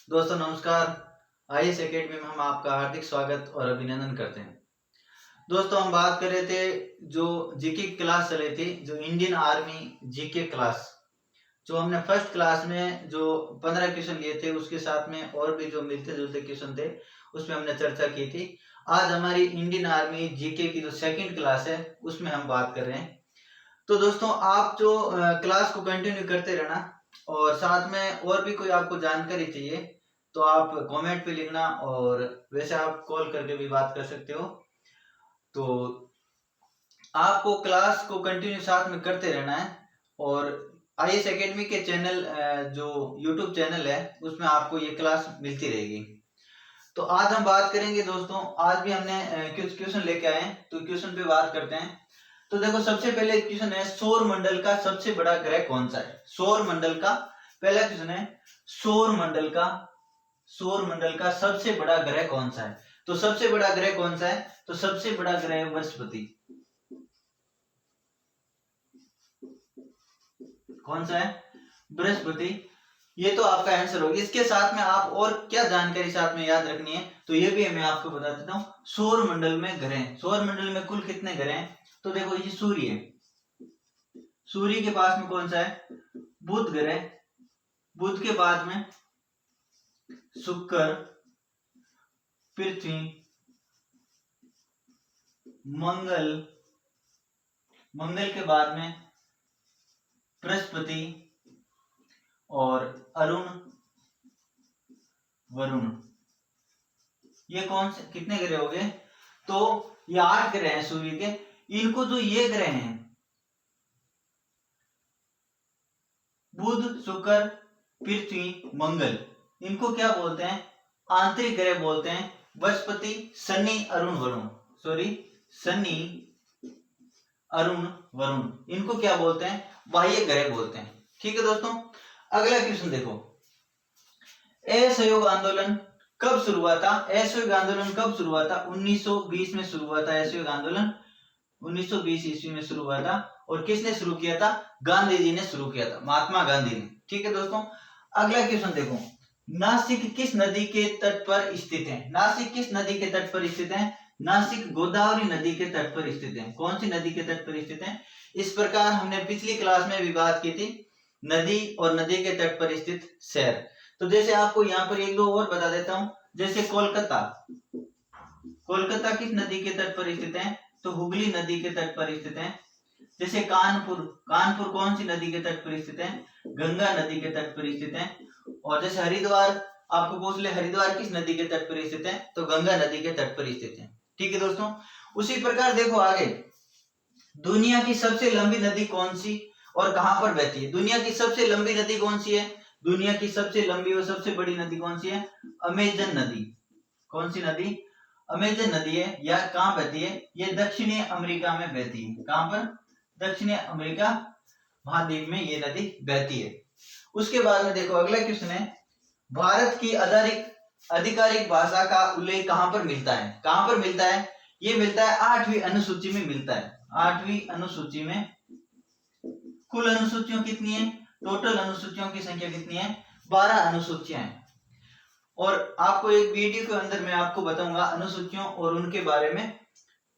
दोस्तों नमस्कार। IAS academy में हम आपका हार्दिक स्वागत और अभिनंदन करते हैं। दोस्तों हम बात कर रहे थे जो जीके की क्लास चली थी, जो इंडियन आर्मी जीके क्लास, जो हमने फर्स्ट क्लास में जो 15 क्वेश्चन लिए थे उसके साथ में और भी जो मिलते जुलते क्वेश्चन थे उसमें हमने चर्चा की थी। आज हमारी इंडियन आर्मी जीके की जो सेकंड क्लास है उसमें हम बात कर रहे हैं। तो दोस्तों आप जो क्लास को कंटिन्यू करते रहना और साथ में और भी कोई आपको जानकारी चाहिए तो आप कमेंट पे लिखना, और वैसे आप कॉल करके भी बात कर सकते हो। तो आपको क्लास को कंटिन्यू साथ में करते रहना है। और आईएएस एकेडमी के चैनल जो यूट्यूब चैनल है उसमें आपको ये क्लास मिलती रहेगी। तो आज हम बात करेंगे दोस्तों, आज भी हमने कुछ क्वेश्चन लेके आए हैं, तो क्वेश्चन पे बात करते हैं। तो देखो सबसे पहले क्वेश्चन है, सौर मंडल का सबसे बड़ा ग्रह कौन सा है। सौर मंडल का पहला क्वेश्चन है, सौर मंडल का सबसे बड़ा ग्रह कौन सा है। तो सबसे बड़ा ग्रह कौन सा है, तो सबसे बड़ा ग्रह बृहस्पति। कौन सा है, बृहस्पति। ये तो आपका आंसर होगा। इसके साथ में आप और क्या जानकारी साथ में याद रखनी है तो ये भी मैं आपको बता देता हूँ। सौर मंडल में ग्रह, सौर मंडल में कुल कितने ग्रह हैं, तो देखो ये सूर्य है, सूर्य के पास में कौन सा है, बुध ग्रह, बुध के बाद में शुक्र, पृथ्वी, मंगल, मंगल के बाद में बृहस्पति और अरुण, वरुण। ये कौन से कितने ग्रह हो गए, तो ये 8 ग्रह हैं सूर्य के। इनको जो ये ग्रह हैं बुध, शुक्र, पृथ्वी, मंगल, इनको क्या बोलते हैं, आंतरिक ग्रह बोलते हैं। बृहस्पति, शनि, अरुण, वरुण, शनि, अरुण, वरुण, इनको क्या बोलते हैं, बाह्य ग्रह बोलते हैं। ठीक है दोस्तों, अगला क्वेश्चन देखो, असहयोग आंदोलन कब शुरू हुआ था। असहयोग आंदोलन कब शुरू हुआ था, 1920 में शुरू हुआ था। असहयोग आंदोलन 1920 ईस्वी में शुरू हुआ था। और किसने शुरू किया था, गांधी जी ने शुरू किया था, महात्मा गांधी ने। ठीक है दोस्तों, अगला क्वेश्चन देखो, नासिक किस नदी के तट पर स्थित है। नासिक किस नदी के तट पर स्थित है, नासिक गोदावरी नदी के तट पर स्थित है। कौन सी नदी के तट पर स्थित है, इस प्रकार हमने पिछली क्लास में भी बात की थी, नदी और नदी के तट पर स्थित शहर। तो जैसे आपको यहाँ पर एक दो और बता देता हूं, जैसे कोलकाता, कोलकाता किस नदी के तट पर स्थित है, तो हुगली नदी के तट पर स्थित है। जैसे कानपुर, कानपुर कौन सी नदी के तट पर स्थित है, गंगा नदी के तट पर स्थित है। और जैसे हरिद्वार, आपको पूछ ले हरिद्वार किस नदी के तट पर स्थित है, तो गंगा नदी के तट पर स्थित है। ठीक है दोस्तों, उसी प्रकार देखो आगे, दुनिया की सबसे लंबी नदी कौन सी और कहां पर बहती है। दुनिया की सबसे लंबी नदी कौन सी है, दुनिया की सबसे लंबी और सबसे बड़ी नदी कौन सी है, अमेजन नदी। कौन सी नदी, अमेजन नदी है। यह कहां बहती है, यह दक्षिणी अमेरिका में बहती है। कहां पर, दक्षिणी अमेरिका महाद्वीप में ये नदी बहती है। उसके बाद में देखो अगला क्वेश्चन है, भारत की आधिकारिक भाषा का उल्लेख कहां पर मिलता है। कहां पर मिलता है, ये मिलता है 8वीं अनुसूची में मिलता है। 8वीं अनुसूची में, कुल अनुसूचियों कितनी है, टोटल अनुसूचियों की संख्या कितनी है, 12 अनुसूचियां हैं। और आपको एक वीडियो के अंदर मैं आपको बताऊंगा अनुसूचियों और उनके बारे में,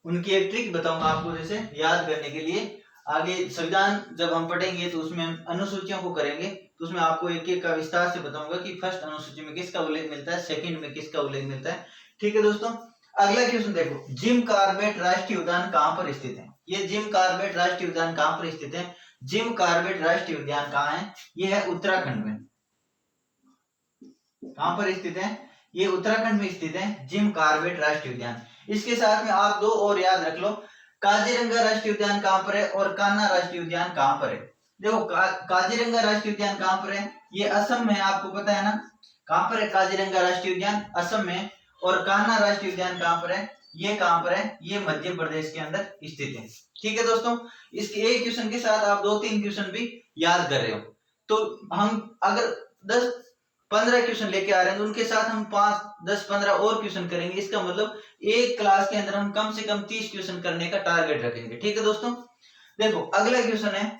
उनकी एक ट्रिक बताऊंगा आपको, जैसे याद करने के लिए। आगे संविधान जब हम पढ़ेंगे तो उसमें अनुसूचियों को करेंगे, तो उसमें आपको एक एक का विस्तार से बताऊंगा कि फर्स्ट अनुसूची में किसका उल्लेख मिलता है, सेकंड में किसका उल्लेख मिलता है। ठीक है दोस्तों, अगला क्वेश्चन देखो, जिम कॉर्बेट राष्ट्रीय उद्यान कहां पर स्थित है। ये जिम कॉर्बेट राष्ट्रीय उद्यान कहां पर स्थित है, जिम कॉर्बेट राष्ट्रीय उद्यान कहां है, ये है उत्तराखंड में। कहां पर स्थित है, ये उत्तराखंड में स्थित है, जिम कॉर्बेट राष्ट्रीय उद्यान। इसके साथ में आप दो और याद रख लो, काजीरंगा राष्ट्रीय उद्यान कहां पर है और कान्हा राष्ट्रीय उद्यान कहां पर है। देखो काजीरंगा राष्ट्रीय उद्यान कहां पर है, ये असम में है, आपको पता है ना। कहां पर है काजीरंगा राष्ट्रीय उद्यान, असम में। और कान्हा राष्ट्रीय उद्यान कहां पर है, ये कहां पर है, ये मध्य प्रदेश के अंदर स्थित है। ठीक है दोस्तों, इसके एक क्वेश्चन के साथ आप 2-3 क्वेश्चन भी याद कर रहे हो। तो हम अगर 10-15 क्वेश्चन लेके आ रहे हैं तो उनके साथ हम 5-10-15 और क्वेश्चन करेंगे। इसका मतलब एक क्लास के अंदर हम कम से कम 30 क्वेश्चन करने का टारगेट रखेंगे। ठीक है दोस्तों, देखो अगला क्वेश्चन है,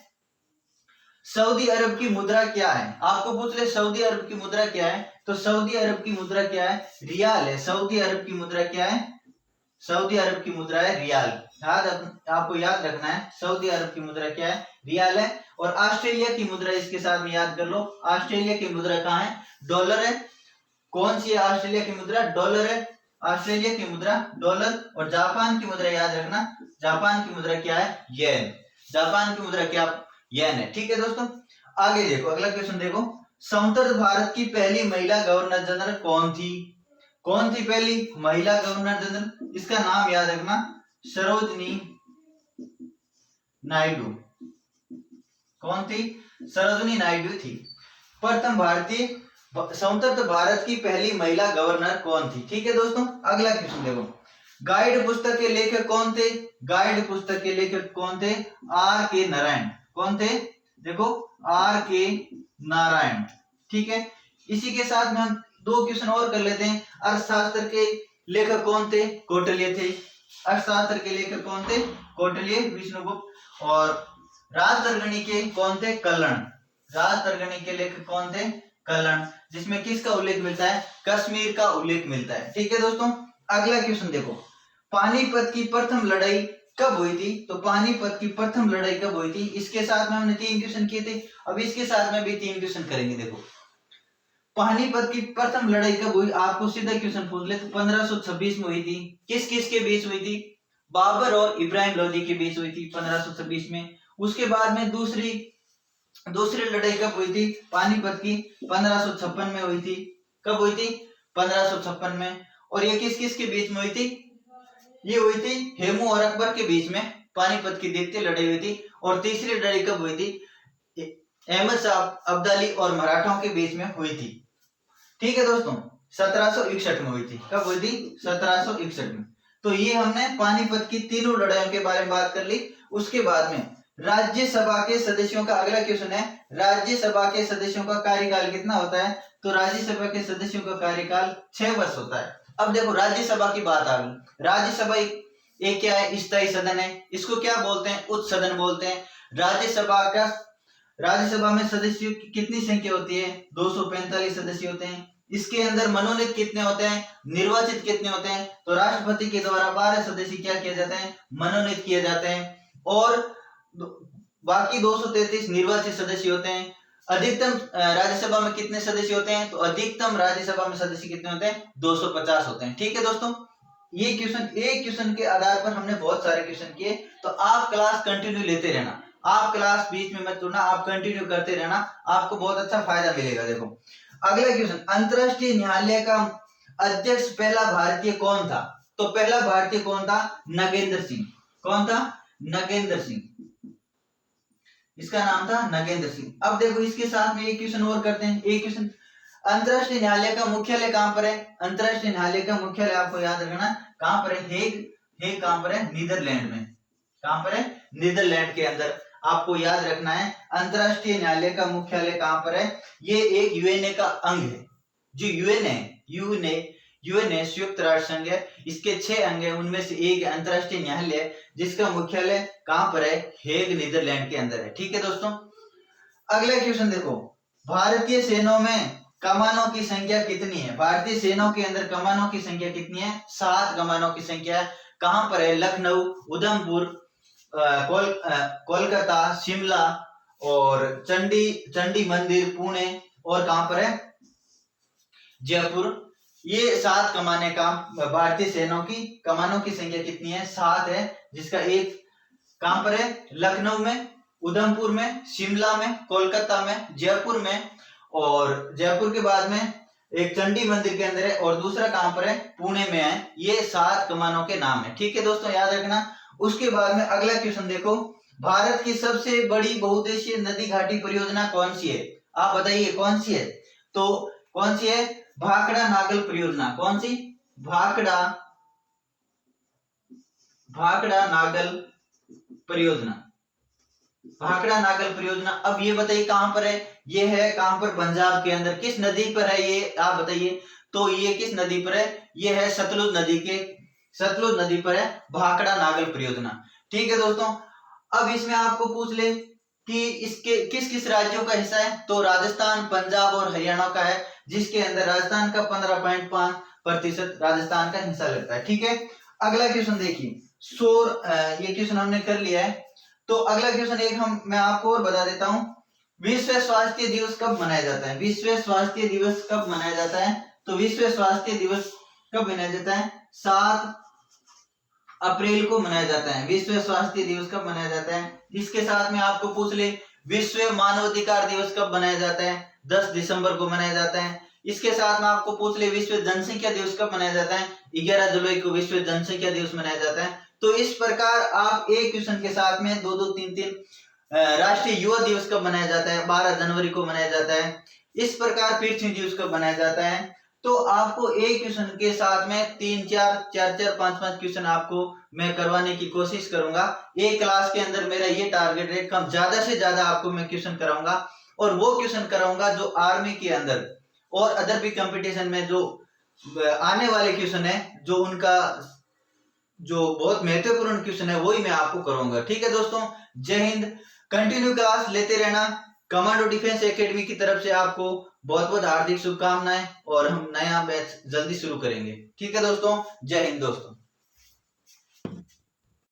सऊदी अरब की मुद्रा क्या है, आपको पूछ ले सऊदी अरब की मुद्रा क्या है, तो सऊदी अरब की मुद्रा क्या है, रियाल है। सऊदी अरब की मुद्रा क्या है, सऊदी अरब की मुद्रा है रियाल। आपको याद रखना है, सऊदी अरब की मुद्रा क्या है, रियाल है। और ऑस्ट्रेलिया की मुद्रा इसके साथ में याद कर लो, ऑस्ट्रेलिया की मुद्रा कहाँ है, डॉलर है। कौन सी है ऑस्ट्रेलिया की मुद्रा, डॉलर है। ऑस्ट्रेलिया की मुद्रा डॉलर। और जापान की मुद्रा याद रखना, जापान की मुद्रा क्या है, येन। जापान की मुद्रा क्या, येन है। ठीक है दोस्तों, आगे देखो, अगला क्वेश्चन देखो, संयुक्त भारत की पहली महिला गवर्नर जनरल कौन थी, कौन थी पहली महिला गवर्नर जनरल, इसका नाम याद रखना, सरोजनी नायडू। कौन थी, सरोजनी नायडू थी। प्रथम भारतीय संयुक्त भारत की पहली महिला गवर्नर कौन थी। ठीक है दोस्तों, अगला क्वेश्चन देखो, गाइड पुस्तक के लेखक कौन थे, गाइड पुस्तक के लेखक कौन थे, आर के नारायण। कौन थे, देखो आर के नारायण। ठीक है, इसी के साथ में हम दो क्वेश्चन और कर लेते हैं। अर्थशास्त्र के लेखक कौन थे, कौटिल्य थे। अर्थशास्त्र के लेखक कौन थे, कौटिल्य, विष्णुगुप्त। और राजतरंगिणी के कौन थे, कल्हण। राजतरंगिणी के लेखक कौन थे, कल्हण, जिसमें किसका उल्लेख मिलता है, कश्मीर का उल्लेख मिलता है। ठीक है दोस्तों, अगला क्वेश्चन देखो, पानीपत की प्रथम लड़ाई कब हुई थी, तो पानीपत की प्रथम लड़ाई कब हुई थी, इसके साथ में हमने 3 क्वेश्चन किए थे, अब इसके साथ में भी 3 क्वेश्चन करेंगे। देखो पानीपत की प्रथम लड़ाई कब हुई, आपको सीधा क्वेश्चन पूछ ले, तो 1526 में हुई थी। किस किस के बीच हुई थी, बाबर और इब्राहिम लोदी के बीच हुई थी 1526 में। उसके बाद में दूसरी लड़ाई कब हुई थी, पानीपत की 1556 में हुई थी। कब हुई थी, 1556 में। और ये किस किस के बीच में हुई थी, ये हुई थी हेमू और अकबर के बीच में पानीपत की द्वितीय लड़ाई हुई थी। और तीसरी लड़ाई कब हुई थी, अहमद शाह अब्दाली और मराठों के बीच में हुई थी। ठीक है दोस्तों, 1761 में हुई थी। कब हुई थी, 1761 में। तो ये हमने पानीपत की तीनों लड़ाइयों के बारे में बात कर ली। उसके बाद में राज्यसभा के सदस्यों का अगला क्वेश्चन है, राज्यसभा के सदस्यों का कार्यकाल कितना होता है, तो राज्यसभा के सदस्यों का कार्यकाल 6 वर्ष होता है। अब देखो राज्यसभा की बात आ गई, राज्यसभा एक क्या है, स्थायी सदन है। इसको क्या बोलते हैं, उच्च सदन बोलते हैं। राज्यसभा में सदस्यों की कितनी संख्या होती है, 245 सदस्य होते हैं। इसके अंदर मनोनीत कितने होते हैं, निर्वाचित कितने होते हैं, तो राष्ट्रपति के द्वारा 12 सदस्य क्या किए जाते हैं, मनोनीत किए जाते हैं। और बाकी 233 निर्वाचित सदस्य होते हैं। अधिकतम राज्यसभा में कितने सदस्य होते हैं, तो अधिकतम राज्यसभा में सदस्य कितने होते हैं, 250 होते हैं। ठीक है दोस्तों, ये क्वेश्चन, एक क्वेश्चन के आधार पर हमने बहुत सारे क्वेश्चन किए। तो आप क्लास कंटिन्यू लेते रहना, आप क्लास बीच में मत छोड़ना, आप कंटिन्यू करते रहना, आपको बहुत अच्छा फायदा मिलेगा। देखो अगला क्वेश्चन, अंतरराष्ट्रीय न्यायालय का अध्यक्ष पहला भारतीय कौन था, तो पहला भारतीय कौन था, नगेंद्र सिंह। कौन था, नगेंद्र सिंह, इसका नाम था नगेंद्र सिंह। अब देखो इसके साथ में एक क्वेश्चन और करते हैं, एक क्वेश्चन, अंतरराष्ट्रीय न्यायालय का मुख्यालय कहां पर है, अंतरराष्ट्रीय न्यायालय का मुख्यालय आपको याद रखना कहां पर है, हेग कहां पर है, नीदरलैंड में। कहां पर है, नीदरलैंड के अंदर। आपको याद रखना है अंतरराष्ट्रीय न्यायालय का मुख्यालय कहां पर है, ये एक यूएनए का अंग है। जो यूएनए संयुक्त राष्ट्र संघ है, इसके 6 अंग है, उनमें से एक अंतरराष्ट्रीय न्यायालय जिसका मुख्यालय कहां पर है, हेग नीदरलैंड के अंदर है। ठीक है दोस्तों, अगला क्वेश्चन देखो, भारतीय सेनाओं में कमानों की संख्या कितनी है, भारतीय सेनाओं के अंदर कमानों की संख्या कितनी है, 7 कमानों की संख्या है। कहां पर है, लखनऊ, उधमपुर, कोलकाता, शिमला और चंडी मंदिर, पुणे, और कहां पर है, जयपुर। ये 7 कमाने का भारतीय सेनाओं की कमानों की संख्या कितनी है, 7 है, जिसका एक कहां पर है, लखनऊ में, उधमपुर में, शिमला में, कोलकाता में, जयपुर में, और जयपुर के बाद में एक चंडी मंदिर के अंदर है, और दूसरा कहां पर है, पुणे में है। ये 7 कमानों के नाम है। ठीक है दोस्तों, याद रखना। उसके बाद में अगला क्वेश्चन देखो, भारत की सबसे बड़ी बहुउद्देशीय नदी घाटी परियोजना कौन सी है, आप बताइए कौन सी है, तो कौन सी है, भाखड़ा नागल परियोजना। कौन सी, भाखड़ा नागल परियोजना, भाखड़ा नागल परियोजना। अब ये बताइए कहां पर है, ये है कहां पर, पंजाब के अंदर। किस नदी पर है ये, आप बताइए, तो ये किस नदी पर है, ये है सतलुज नदी पर है भाखड़ा नागल परियोजना। ठीक है दोस्तों, अब इसमें आपको पूछ ले कि इसके किस किस राज्यों का हिस्सा है, तो राजस्थान, पंजाब और हरियाणा का है, जिसके अंदर राजस्थान का 15.5% राजस्थान का हिस्सा लगता है। ठीक है, अगला क्वेश्चन देखिए, सौर ये क्वेश्चन हमने कर लिया है। तो अगला क्वेश्चन एक मैं आपको और बता देता हूं, विश्व स्वास्थ्य दिवस कब मनाया जाता है? विश्व स्वास्थ्य दिवस कब मनाया जाता है? तो विश्व स्वास्थ्य दिवस कब मनाया जाता है? 7 अप्रैल को मनाया जाता है। विश्व स्वास्थ्य दिवस कब मनाया जाता है? इसके साथ में आपको पूछ ले, विश्व मानवाधिकार दिवस कब मनाया जाता है? 10 दिसंबर को मनाया जाता है। इसके साथ में आपको पूछ ले, विश्व जनसंख्या दिवस कब मनाया जाता है? 11 जुलाई को विश्व जनसंख्या दिवस मनाया जाता है। तो इस प्रकार आप एक क्वेश्चन के साथ में 2-2, 3-3 राष्ट्रीय युवा दिवस कब मनाया जाता है? 12 जनवरी को मनाया जाता है। इस प्रकार पृथ्वी दिवस कब मनाया जाता है? तो आपको एक क्वेश्चन के साथ में 3-4, 4-4, 5-5 क्वेश्चन आपको मैं करवाने की कोशिश करूंगा। एक क्लास के अंदर मेरा ये टारगेट है, कम ज्यादा से ज्यादा आपको मैं क्वेश्चन कराऊंगा, और वो क्वेश्चन कराऊंगा जो आर्मी के अंदर और अदर भी कंपटीशन में जो आने वाले क्वेश्चन है, जो उनका जो बहुत महत्वपूर्ण क्वेश्चन है, वही मैं आपको करूंगा। ठीक है दोस्तों, जय हिंद। कंटिन्यू क्लास लेते रहना। कमांडो डिफेंस एकेडमी की तरफ से आपको बहुत बहुत हार्दिक शुभकामनाएं, और हम नया बैच जल्दी शुरू करेंगे। ठीक है दोस्तों, जय हिंद दोस्तों।